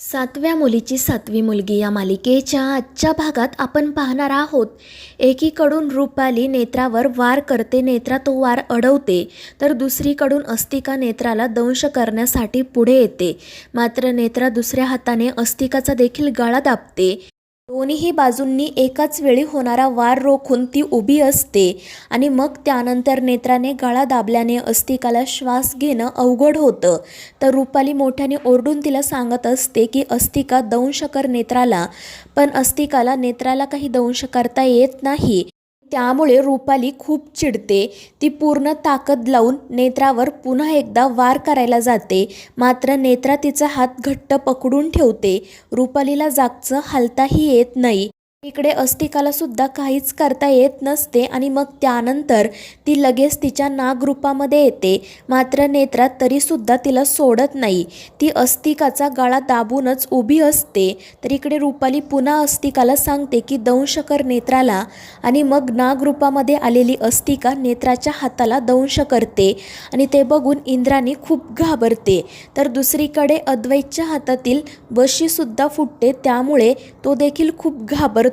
सातव्या मुलीची सातवी मुलगी या मालिकेच्या आजच्या भागात आपण पाहणार आहोत. एकीकडून रूपाली नेत्रावर वार करते, नेत्रा तो वार अडवते, तर दुसरीकडून अस्तिका नेत्राला दंश करण्यासाठी पुढे येते. मात्र नेत्रा दुसऱ्या हाताने अस्तिकाचा देखील गळा दाबते. दोन्ही बाजूंनी एकाच वेळी होणारा वार रोखून ती उभी असते आणि मग त्यानंतर नेत्राने गळा दाबल्याने अस्तिकाला श्वास घेणं अवघड होतं. तर रूपाली मोठ्याने ओरडून तिला सांगत असते की अस्तिका दंश कर नेत्राला, पण अस्तिकाला नेत्राला काही दंश करता येत नाही. त्यामुळे रूपाली खूप चिडते. ती पूर्ण ताकद लावून नेत्रावर पुन्हा एकदा वार करायला जाते. मात्र नेत्रा तिचा हात घट्ट पकडून ठेवते. रूपालीला जागचं हालताही येत नाही. इकडे अस्तिकाला सुद्धा काहीच करता येत नसते आणि मग त्यानंतर ती लगेच तिच्या नागरूपामध्ये येते. मात्र नेत्रा तरीसुद्धा तिला सोडत नाही. ती अस्तिकाचा गळा दाबूनच उभी असते. तर इकडे रूपाली पुन्हा अस्तिकाला सांगते की दंश कर नेत्राला, आणि मग नागरूपामध्ये आलेली अस्तिका नेत्राच्या हाताला दंश करते आणि ते बघून इंद्राणी खूप घाबरते. तर दुसरीकडे अद्वैतच्या हातातील बशीसुद्धा फुटते, त्यामुळे तो देखील खूप घाबरतो.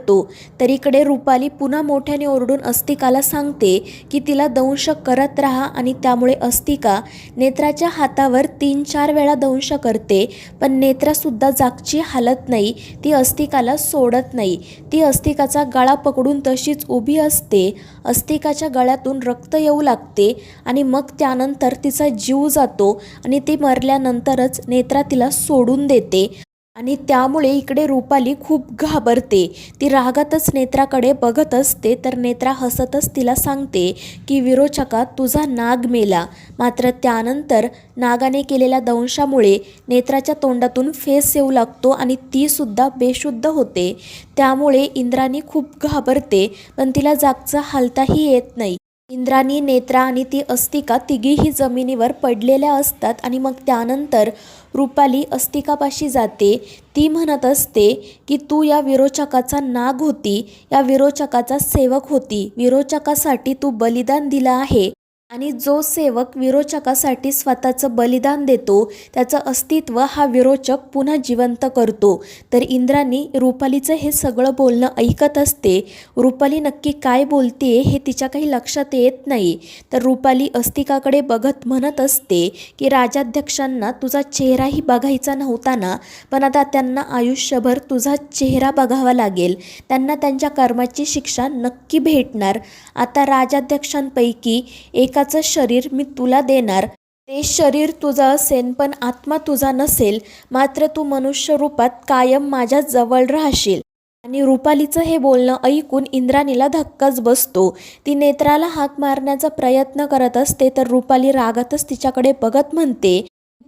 तर इकडे रूपाली पुन्हा मोठ्याने ओरडून अस्तिकाला सांगते की तिला दंश करत राहा, आणि त्यामुळे अस्तिका नेत्राच्या हातावर 3-4 वेळा दंश करते. पण नेत्रा सुद्धा जागची हालत नाही. ती अस्तिकाला सोडत नाही. ती अस्तिकाचा गळा पकडून तशीच उभी असते. अस्तिकाच्या गळ्यातून रक्त येऊ लागते आणि मग त्यानंतर तिचा जीव जातो आणि ती मरल्यानंतरच नेत्रा तिला सोडून देते. आणि त्यामुळे इकडे रूपाली खूप घाबरते. ती रागातच नेत्राकडे बघत असते. तर नेत्रा हसतच तिला सांगते की विरोचका, तुझा नाग मेला. मात्र त्यानंतर नागाने केलेल्या दंशामुळे नेत्राच्या तोंडातून फेस येऊ लागतो आणि ती सुद्धा बेशुद्ध होते. त्यामुळे इंद्राणी खूप घाबरते, पण तिला जागचं हालताही येत नाही. इंद्राणी, नेत्रा आणि ती अस्तिका तिघीही जमिनीवर पडलेल्या असतात. आणि मग त्यानंतर रूपाली अस्तिकापाशी जाते. ती म्हणत असते की तू या विरोचकाचा नाग होती, या विरोचकाचा सेवक होती. विरोचकासाठी तू बलिदान दिलं आहे, आणि जो सेवक विरोचकासाठी स्वतःचं बलिदान देतो त्याचं अस्तित्व हा विरोचक पुन्हा जिवंत करतो. तर इंद्राणी रूपालीचं हे सगळं बोलणं ऐकत असते. रूपाली नक्की काय बोलते हे तिच्या काही लक्षात येत नाही. तर रूपाली अस्तिकाकडे बघत म्हणत असते की राजाध्यक्षांना तुझा चेहराही बघायचा नव्हता ना, पण आता त्यांना आयुष्यभर तुझा चेहरा बघावा लागेल. त्यांना त्यांच्या कर्माची शिक्षा नक्की भेटणार. आता राजाध्यक्षांपैकी एकाचं शरीर मी तुला देणार. ते शरीर तुझं असेल, पण आत्मा तुझा नसेल. मात्र तू मनुष्य रूपात कायम माझ्या जवळ राहशील. आणि रूपालीचं हे बोलणं ऐकून इंद्राणीला धक्काच बसतो. ती नेत्राला हाक मारण्याचा प्रयत्न करत असते. तर रूपाली रागातच तिच्याकडे बघत म्हणते,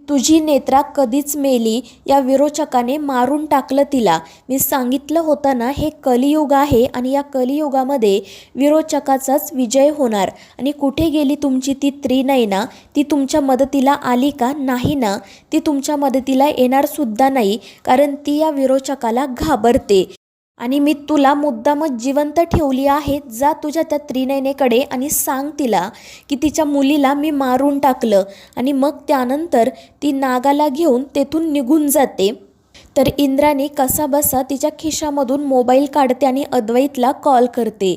तुझी नेत्रा कधीच मेली. या विरोचकाने मारून टाकलं तिला. मी सांगितलं होतं ना, हे कलियुग आहे आणि या कलियुगामध्ये विरोचकाचाच विजय होणार. आणि कुठे गेली तुमची ती त्रिनयना? ती तुमच्या मदतीला आली का? नाही ना, ती तुमच्या मदतीला येणार सुद्धा नाही, कारण ती या विरोचकाला घाबरते. आणि मी तुला मुद्दामच जिवंत ठेवली आहे. जा तुझ्या त्या त्रिनयनेकडे आणि सांग तिला की तिच्या मुलीला मी मारून टाकलं. आणि मग त्यानंतर ती नागाला घेऊन तेथून निघून जाते. तर इंद्राणी कसाबसा तिच्या खिशामधून मोबाईल काढते आणि अद्वैतला कॉल करते.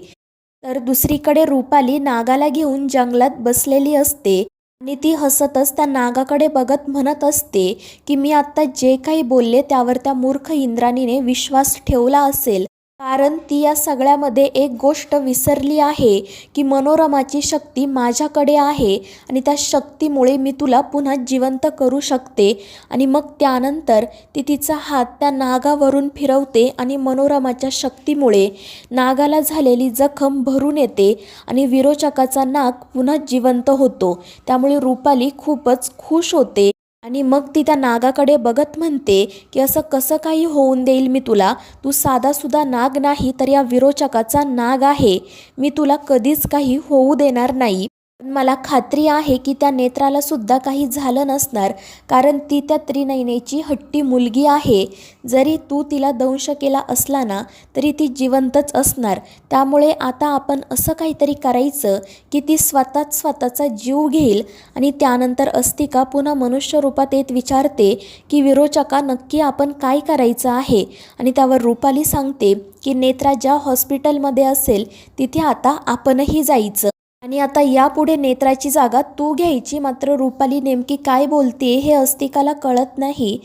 तर दुसरीकडे रूपाली नागाला घेऊन जंगलात बसलेली असते आणि ती हसतच त्या नागाकडे बघत म्हणत असते की मी आत्ता जे काही बोलले त्यावर त्या मूर्ख इंद्राणीने विश्वास ठेवला असेल, कारण ती या सगळ्यामध्ये एक गोष्ट विसरली आहे की मनोरमाची शक्ती माझ्याकडे आहे आणि त्या शक्तीमुळे मी तुला पुन्हा जिवंत करू शकते. आणि मग त्यानंतर ती तिचा हात त्या नागावरून फिरवते आणि मनोरमाच्या शक्तीमुळे नागाला झालेली जखम भरून येते आणि विरोचकाचा नाग पुन्हा जिवंत होतो. त्यामुळे रूपाली खूपच खुश होते. आणि मग ती त्या नागाकडे बघत म्हणते की असं कसं काही होऊन देईल मी तुला? तू साधासुद्धा नाग नाही, तर या विरोचकाचा नाग आहे. मी तुला कधीच काही होऊ देणार नाही. पण मला खात्री आहे की त्या नेत्राला सुद्धा काही झालं नसणार, कारण ती त्या त्रिनयनेची हट्टी मुलगी आहे. जरी तू तिला दंश केला असला ना तरी ती जिवंतच असणार. त्यामुळे आता आपण असं काहीतरी करायचं की ती स्वतःच स्वतःचा जीव घेईल आणि त्यानंतर अस्तिका पुन्हा मनुष्य रूपात येत विचारते की विरोचका नक्की आपण काय करायचं आहे. आणि त्यावर रुपाली सांगते की नेत्रा ज्या हॉस्पिटलमध्ये असेल तिथे आता आपणही जायचं आणि आता यापुढे नेत्राची जागा तू घ्यायची. मात्र रुपाली नेमकी काय बोलते हे अस्तिकाला कळत नाही.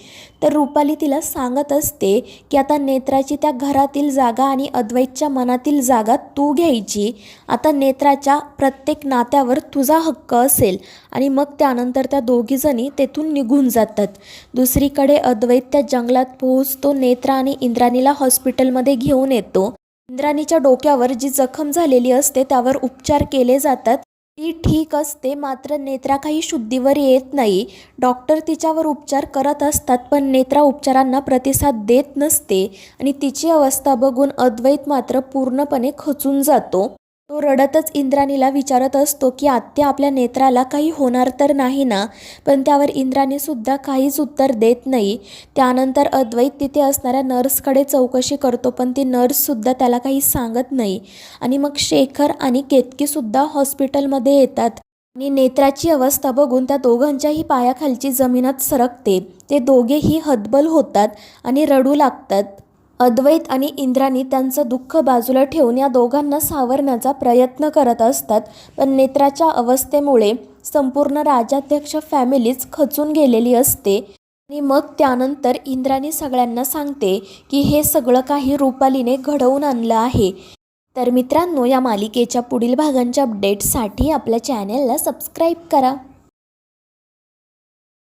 तर रुपाली तिला सांगत असते की आता नेत्राची त्या घरातील जागा आणि अद्वैतच्या मनातील जागा तू घ्यायची. आता नेत्राच्या प्रत्येक नात्यावर तुझा हक्क असेल. आणि मग त्यानंतर त्या दोघीजणी तेथून निघून जातात. दुसरीकडे अद्वैत त्या जंगलात पोहोचतो. नेत्रा आणि इंद्राणीला हॉस्पिटलमध्ये घेऊन येतो. इंद्राणीच्या डोक्यावर जी जखम झालेली असते त्यावर उपचार केले जातात. ती ठीक असते, मात्र नेत्रा काही शुद्धीवर येत नाही. डॉक्टर तिच्यावर उपचार करत असतात पण नेत्रा उपचारांना प्रतिसाद देत नसते आणि तिची अवस्था बघून अद्वैत मात्र पूर्णपणे खचून जातो. तो रडतच इंद्राणीला विचारत असतो की आत्या, आपल्या नेत्राला काही होणार तर नाही ना. पण त्यावर इंद्राणीसुद्धा काहीच उत्तर देत नाही. त्यानंतर अद्वैत तिथे असणाऱ्या नर्सकडे चौकशी करतो पण ती नर्ससुद्धा त्याला काही सांगत नाही. आणि मग शेखर आणि केतकीसुद्धा हॉस्पिटलमध्ये येतात आणि नेत्राची अवस्था बघून त्या दोघांच्याही पायाखालची जमीनच सरकते. ते दोघेही हतबल होतात आणि रडू लागतात. अद्वैत आणि इंद्राणी त्यांचं दुःख बाजूला ठेवून या दोघांना सावरण्याचा प्रयत्न करत असतात. पण नेत्राच्या अवस्थेमुळे संपूर्ण राजाध्यक्ष फॅमिलीच खचून गेलेली असते. आणि मग त्यानंतर इंद्राणी सगळ्यांना सांगते की हे सगळं काही रुपालीने घडवून आणलं आहे. तर मित्रांनो, या मालिकेच्या पुढील भागांच्या अपडेट्ससाठी आपल्या चॅनेलला सबस्क्राईब करा.